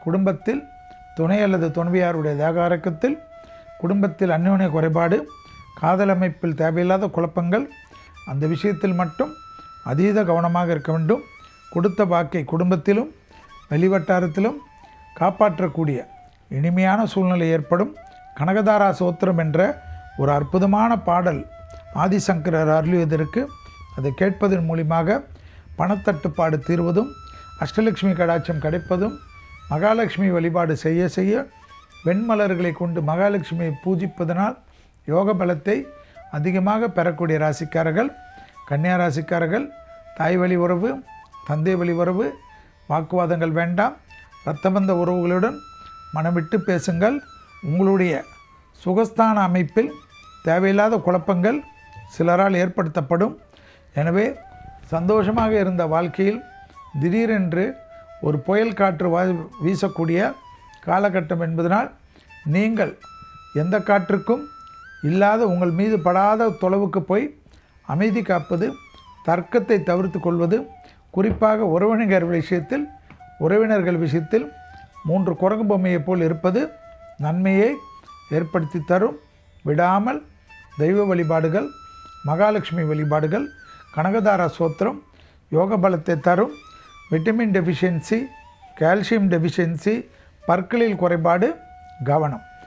குடும்பத்தில் துணை அல்லது துணைவியாருடைய தேக ஆரோக்கியத்தில், குடும்பத்தில் அந்யோன்ய குறைபாடு, காதல் அமைப்பில் தேவையில்லாத குழப்பங்கள், அந்த விஷயத்தில் மட்டும் அதீத கவனமாக இருக்க வேண்டும். கொடுத்த வாக்கை குடும்பத்திலும் வெளிவட்டாரத்திலும் காப்பாற்றக்கூடிய இனிமையான சூழ்நிலை ஏற்படும். கனகதாரா சோத்திரம் என்ற ஒரு அற்புதமான பாடல் ஆதிசங்கரர் அருளியதற்கு அதை கேட்பதன் மூலியமாக பணத்தட்டுப்பாடு தீர்வதும், அஷ்டலட்சுமி கடாட்சம் கிடைப்பதும், மகாலட்சுமி வழிபாடு செய்ய செய்ய வெண்மலர்களை கொண்டு மகாலட்சுமியை பூஜிப்பதனால் யோக பலத்தை அதிகமாக பெறக்கூடிய ராசிக்காரர்கள் கன்னியா ராசிக்காரர்கள். தாய் வழி உறவு, தந்தை வழி உறவு, வாக்குவாதங்கள் வேண்டாம். இரத்தபந்த உறவுகளுடன் மனமிட்டு பேசுங்கள். உங்களுடைய சுகஸ்தான அமைப்பில் தேவையில்லாத குழப்பங்கள் சிலரால் ஏற்படுத்தப்படும். எனவே சந்தோஷமாக இருந்த வாழ்க்கையில் திடீரென்று ஒரு புயல் காற்று வீசக்கூடிய காலகட்டம் என்பதனால் நீங்கள் எந்த காற்றுக்கும் இல்லாத, உங்கள் மீது படாத தொலைவுக்கு போய் அமைதி காப்பது, தர்க்கத்தை தவிர்த்து கொள்வது, குறிப்பாக உறவினர்கள் விஷயத்தில் 3 குரங்கு பொம்மையை போல் இருப்பது நன்மையை ஏற்படுத்தி தரும். விடாமல் தெய்வ வழிபாடுகள், மகாலட்சுமி வழிபாடுகள், கனகதாரா சோத்திரம் யோக பலத்தை தரும். விட்டமின் டெஃபிஷியன்சி, கால்சியம் டெஃபிஷியன்சி, பற்களில் குறைபாடு கவனம்.